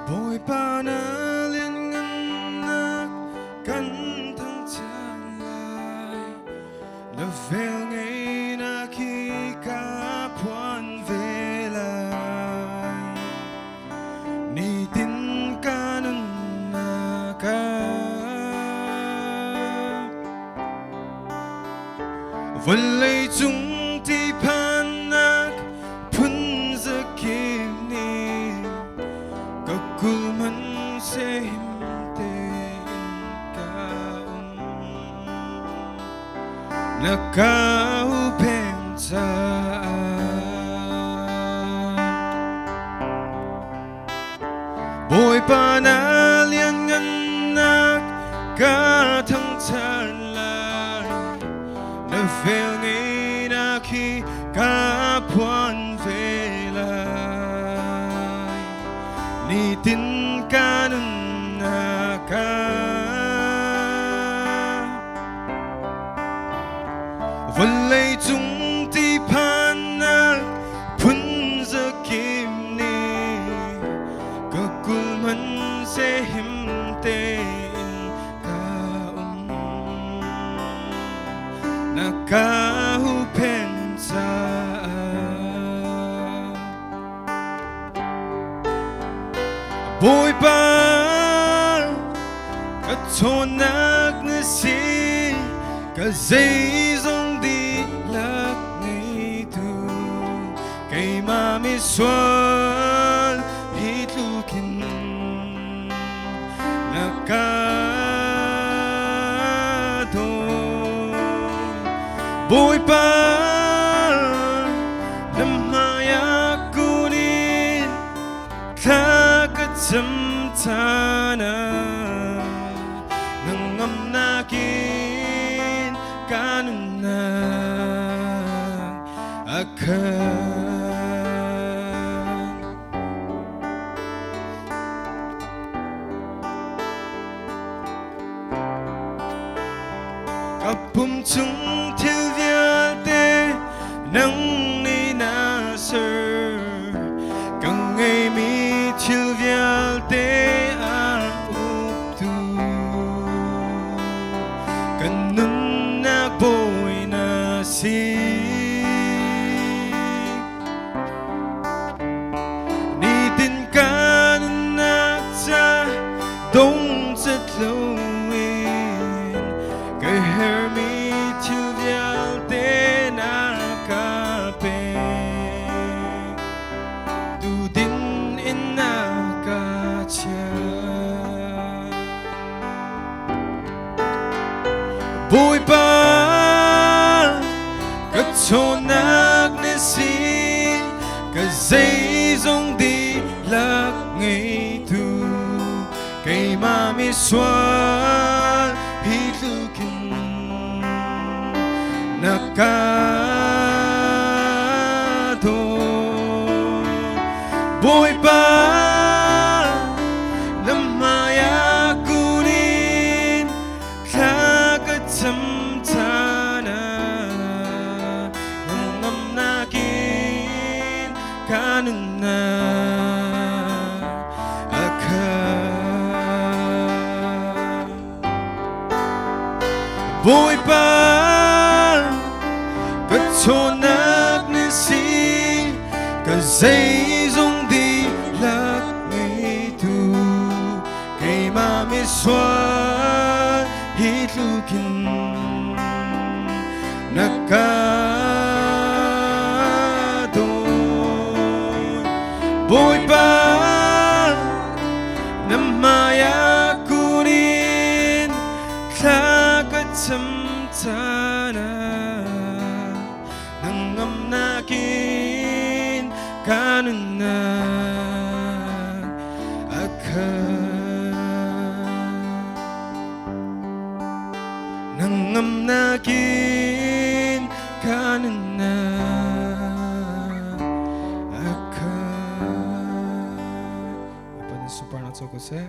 Boy panalianganak kan thăng tràn lại là về ngày na khi cả quan về lại ni tin kanun na ka vẫn lấy chúng ti panak phun ra kim ni kulman se himten kaum nakau pensa boy panalian nganak ka thăng tràn lại na vel ngay na khi cả quan về lại ni tin kanun na ka vẫn lấy chúng ti panak phun ra kim ni ka kulman se himten kaum na ka hu pensa boy pa ka thonak na si ka dây dòng đi lạc ngày tu kay mami xuân hít lukin na ka thôi boy pa namaya kunin samtana nangam nakin kanun na akan kapum chung til viate nang ni na sir kang ngày mi til viate a uptu kanun na boy na si ni tin kanun na cha dong chất lâu in cái her mi til viate na ka pe du din in na ka cha boy pa ka thonak na si ka dây dòng đi lạc ngày tu kay mami xuân hít lukin na ka thôi boy pa namaya kunin kagat samtana nangam nakin kanun na akan boy pa ka thonak na si ka dây dòng đi lạc ngày tu kay mami xuân hít lukin na ka thôi boy pa namaya kunin kagat samtana nangam nakin kanun na akan nangam nakin kanun na akan apa ni supernatural ko sa